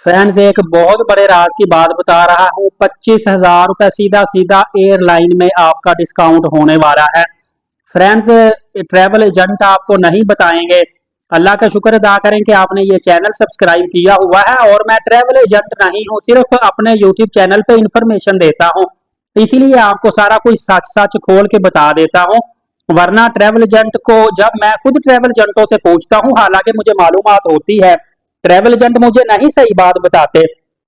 Friends, एक बहुत बड़े राज की बात बता रहा हूँ। 25,000 रुपये सीधा सीधा एयरलाइन में आपका डिस्काउंट होने वाला है। फ्रेंड्स, ट्रैवल एजेंट आपको नहीं बताएंगे। अल्लाह का शुक्र अदा करें कि आपने ये चैनल सब्सक्राइब किया हुआ है। और मैं ट्रैवल एजेंट नहीं हूँ, सिर्फ अपने यूट्यूब चैनल पे इंफॉर्मेशन देता हूँ, इसीलिए आपको सारा कुछ सच सच खोल के बता देता हूँ। वरना ट्रैवल एजेंट को जब मैं खुद ट्रैवल एजेंटों से पूछता हूँ, हालांकि मुझे मालूमात होती है, ट्रैवल एजेंट मुझे नहीं सही बात बताते,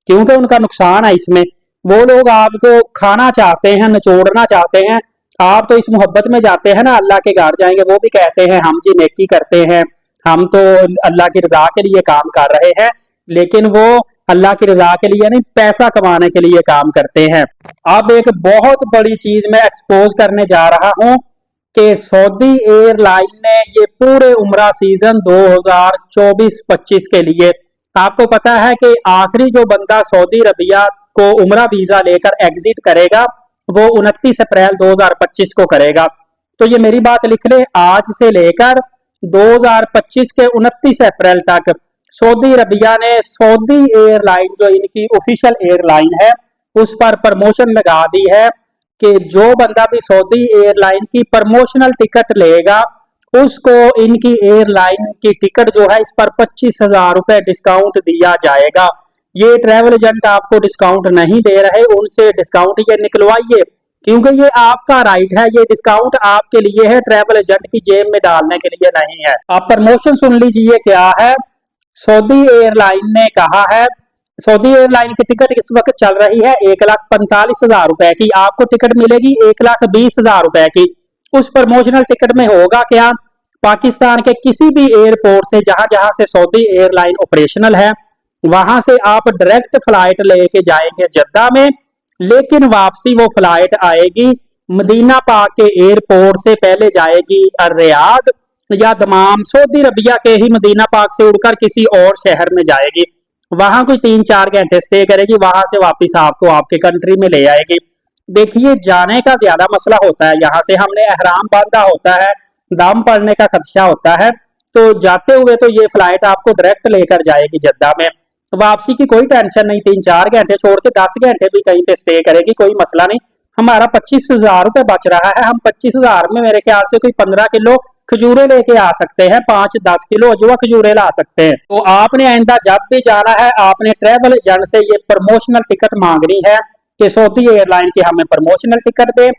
क्योंकि उनका नुकसान है इसमें। वो लोग आपको खाना चाहते हैं, निचोड़ना चाहते हैं। आप तो इस मोहब्बत में जाते हैं ना, अल्लाह के घर जाएंगे, वो भी कहते हैं हम जी नेकी करते हैं, हम तो अल्लाह की रजा के लिए काम कर रहे हैं। लेकिन वो अल्लाह की रजा के लिए नहीं, पैसा कमाने के लिए काम करते हैं। अब एक बहुत बड़ी चीज मैं एक्सपोज करने जा रहा हूँ कि सऊदी एयरलाइन ने ये पूरे उम्रा सीजन 2024-25 के लिए, आपको पता है कि आखिरी जो बंदा सऊदी अरबिया को उम्रा वीजा लेकर एग्जिट करेगा वो 29 अप्रैल 2025 को करेगा। तो ये मेरी बात लिख ले, आज से लेकर 2025 के 29 अप्रैल तक सऊदी अरबिया ने सऊदी एयरलाइन जो इनकी ऑफिशियल एयरलाइन है उस पर प्रमोशन लगा दी है कि जो बंदा भी सऊदी एयरलाइन की प्रमोशनल टिकट लेगा उसको इनकी एयरलाइन की टिकट जो है इस पर 25,000 रुपये डिस्काउंट दिया जाएगा। ये ट्रैवल एजेंट आपको डिस्काउंट नहीं दे रहे, उनसे डिस्काउंट ये निकलवाइए, क्योंकि ये आपका राइट है। ये डिस्काउंट आपके लिए है, ट्रैवल एजेंट की जेब में डालने के लिए नहीं है। आप प्रमोशन सुन लीजिए क्या है। सऊदी एयरलाइन ने कहा है, सऊदी एयरलाइन की टिकट इस वक्त चल रही है 1,45,000 रुपए की, आपको टिकट मिलेगी 1,20,000 रुपए की। उस प्रमोशनल टिकट में होगा क्या, पाकिस्तान के किसी भी एयरपोर्ट से जहां जहां से सऊदी एयरलाइन ऑपरेशनल है वहां से आप डायरेक्ट फ्लाइट लेके जाएंगे जद्दा में, लेकिन वापसी वो फ्लाइट आएगी मदीना पाक के एयरपोर्ट से, पहले जाएगी रियाद या दमाम, सऊदी अरबिया के ही मदीना पाक से उड़कर किसी और शहर में जाएगी, वहां कोई 3-4 घंटे स्टे करेगी, वहां से वापस आपको आपके कंट्री में ले आएगी। देखिए, जाने का ज्यादा मसला होता है, यहाँ से हमने एहराम बांधा होता है, दम पड़ने का खदशा होता है, तो जाते हुए तो ये फ्लाइट आपको डायरेक्ट लेकर जाएगी जद्दा में। वापसी की कोई टेंशन नहीं, 3-4 घंटे छोड़ के 10 घंटे भी कहीं पे स्टे करेगी, कोई मसला नहीं। हमारा 25,000 रुपये बच रहा है, हम 25,000 में मेरे ख्याल से कोई 15 किलो खजूरे लेके आ सकते हैं, 5-10 किलो अजवा खजूरे ला सकते हैं। तो आपने आइंदा जब भी जाना है आपने ट्रैवल एजेंट से ये प्रमोशनल टिकट मांगनी है कि सऊदी एयरलाइन की हमें प्रमोशनल टिकट दे।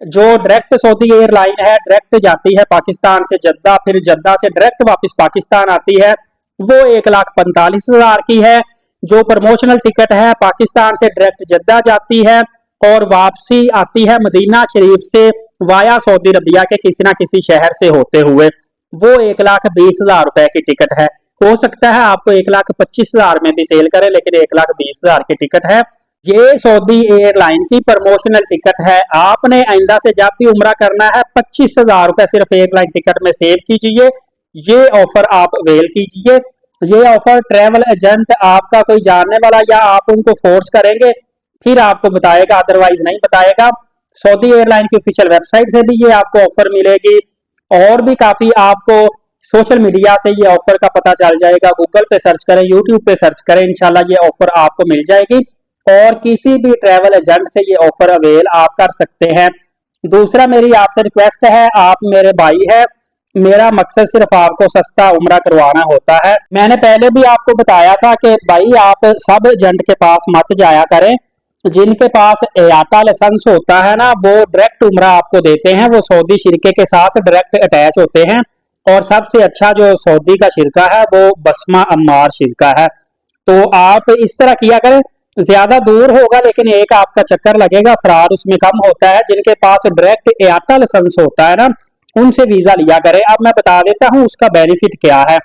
जो डायरेक्ट सऊदी एयरलाइन है, डायरेक्ट जाती है पाकिस्तान से जद्दा, फिर जद्दा से डायरेक्ट वापस पाकिस्तान आती है, वो 1,45,000 की है। जो प्रमोशनल टिकट है पाकिस्तान से डायरेक्ट जद्दा जाती है और वापसी आती है मदीना शरीफ से वाया सऊदी अरबिया के किसी ना किसी शहर से होते हुए, वो 1,20,000 रुपए की टिकट है। हो सकता है आपको 1,25,000 में भी सेल करे, लेकिन 1,20,000 की टिकट है। ये सऊदी एयरलाइन की प्रमोशनल टिकट है। आपने आइंदा से जब भी उम्रा करना है 25,000 रुपए सिर्फ एयरलाइन टिकट में सेव कीजिए, ये ऑफर आप अवेल कीजिए। ये ऑफर ट्रैवल एजेंट आपका कोई जानने वाला या आप उनको फोर्स करेंगे फिर आपको बताएगा, अदरवाइज नहीं बताएगा। सऊदी एयरलाइन की ऑफिशियल वेबसाइट से भी ये आपको ऑफर मिलेगी, और भी काफी आपको सोशल मीडिया से ये ऑफर का पता चल जाएगा। गूगल पे सर्च करें, यूट्यूब पे सर्च करें, इंशाल्लाह ये ऑफर आपको मिल जाएगी और किसी भी ट्रैवल एजेंट से ये ऑफर अवेल आप कर सकते हैं। दूसरा, मेरी आपसे रिक्वेस्ट है, आप मेरे भाई है, मेरा मकसद सिर्फ आपको सस्ता उम्रा करवाना होता है। मैंने पहले भी आपको बताया था कि भाई आप सब एजेंट के पास मत जाया करें, जिनके पास एयाटा लाइसेंस होता है ना, वो डायरेक्ट उम्रा आपको देते हैं, वो सऊदी शिरके के साथ डायरेक्ट अटैच होते हैं। और सबसे अच्छा जो सऊदी का शिरका है वो बसमा अम्मार शिरका है। तो आप इस तरह किया करें, ज्यादा दूर होगा लेकिन एक आपका चक्कर लगेगा, फ्रॉड उसमें कम होता है। जिनके पास डायरेक्ट एयाटा लाइसेंस होता है ना, उनसे वीजा लिया करें। अब मैं बता देता हूं उसका बेनिफिट क्या है।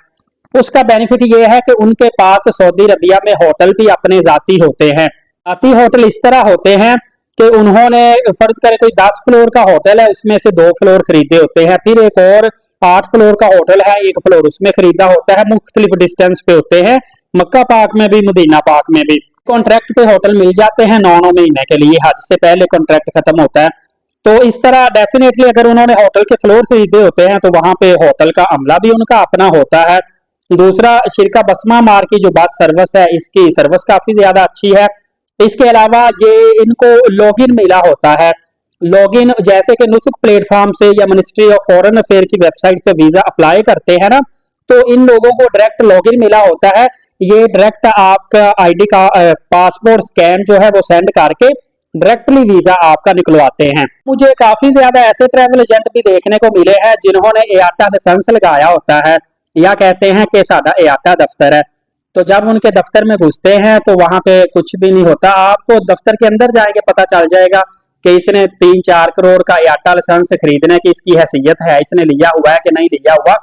उसका बेनिफिट ये है कि उनके पास सऊदी अरबिया में होटल भी अपने जाती होते हैं। जाती होटल इस तरह होते हैं कि उन्होंने फर्ज करे कोई 10 फ्लोर का होटल है, उसमें से 2 फ्लोर खरीदे होते हैं, फिर एक और 8 फ्लोर का होटल है, 1 फ्लोर उसमें खरीदा होता है। मुख्तलिफ डिस्टेंस पे होते हैं, मक्का पाक में भी मदीना पाक में भी। कॉन्ट्रैक्ट पे होटल मिल जाते हैं 9 महीने के लिए, हज से पहले कॉन्ट्रैक्ट खत्म होता है। तो इस तरह डेफिनेटली अगर उन्होंने होटल के फ्लोर खरीदे होते हैं तो वहां पे होटल का अमला भी उनका अपना होता है। दूसरा शिरका बसमा मार की जो बस सर्विस है, इसकी सर्विस काफी ज्यादा अच्छी है। इसके अलावा ये इनको लॉगिन मिला होता है, लॉगिन जैसे कि नुसुक प्लेटफॉर्म से या मिनिस्ट्री ऑफ फॉरेन अफेयर की वेबसाइट से वीजा अप्लाई करते हैं ना, तो इन लोगों को डायरेक्ट लॉगिन मिला होता है। ये डायरेक्ट आपका आईडी का पासपोर्ट स्कैन जो है वो सेंड करके डायरेक्टली वीजा आपका निकलवाते हैं। मुझे काफी ज्यादा ऐसे ट्रैवल एजेंट भी देखने को मिले हैं जिन्होंने एआटा लाइसेंस लगाया होता है या कहते हैं कि साडा एआटा दफ्तर है। तो जब उनके दफ्तर में घुसते हैं तो वहां पे कुछ भी नहीं होता। आपको दफ्तर के अंदर जाएंगे पता चल जाएगा कि इसने 3-4 करोड़ का एआटा लाइसेंस खरीदने की इसकी हैसियत है, इसने लिया हुआ है कि नहीं लिया हुआ।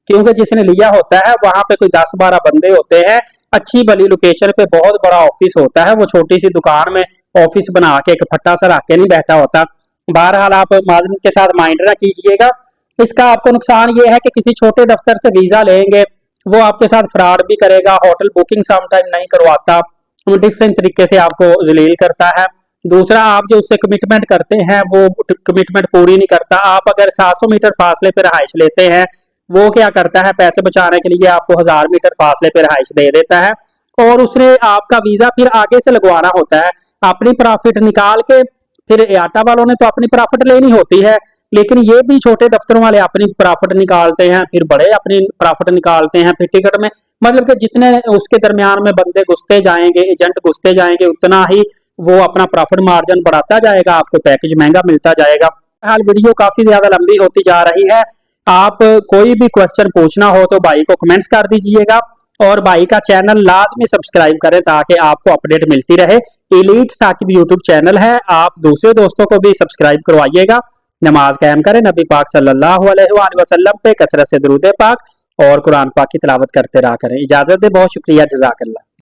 क्योंकि जिसने लिया होता है वहां पे कोई 10-12 बंदे होते हैं, अच्छी भली लोकेशन पे बहुत बड़ा ऑफिस होता है, वो छोटी सी दुकान में ऑफिस बना के एक फट्टा सा रख के नहीं बैठा होता। बहरहाल आप माजरत के साथ माइंड ना कीजिएगा। इसका आपको नुकसान ये है कि किसी छोटे दफ्तर से वीजा लेंगे, वो आपके साथ फ्रॉड भी करेगा, होटल बुकिंग समटाइम नहीं करवाता, डिफरेंट तरीके से आपको जलील करता है। दूसरा, आप जो उससे कमिटमेंट करते हैं वो कमिटमेंट पूरी नहीं करता। आप अगर 700 मीटर फासले पर रहाइश लेते हैं, वो क्या करता है, पैसे बचाने के लिए आपको 1000 मीटर फासले पे रहाइश दे देता है और उसने आपका वीजा फिर आगे से लगवाना होता है अपनी प्रॉफिट निकाल के। फिर एआटा वालों ने तो अपनी प्रॉफिट लेनी होती है, लेकिन ये भी छोटे दफ्तरों वाले अपनी प्रॉफिट निकालते हैं, फिर बड़े अपनी प्रॉफिट निकालते हैं। फिर टिकट में मतलब कि जितने उसके दरमियान में बंदे घुसते जाएंगे, एजेंट घुसते जाएंगे, उतना ही वो अपना प्रॉफिट मार्जिन बढ़ाता जाएगा, आपको पैकेज महंगा मिलता जाएगा। हाल वीडियो काफी ज्यादा लंबी होती जा रही है। आप कोई भी क्वेश्चन पूछना हो तो भाई को कमेंट्स कर दीजिएगा और भाई का चैनल लाजमी सब्सक्राइब करें ताकि आपको अपडेट मिलती रहे। एलीट साकिब यूट्यूब चैनल है, आप दूसरे दोस्तों को भी सब्सक्राइब करवाइएगा। नमाज कायम करें, नबी पाक सल्लल्लाहु अलैहि वसल्लम पे कसरत से दुरूद पाक और कुरान पाक की तिलावत करते रहा करें। इजाजत दे, बहुत शुक्रिया, जज़ाकल्लाह।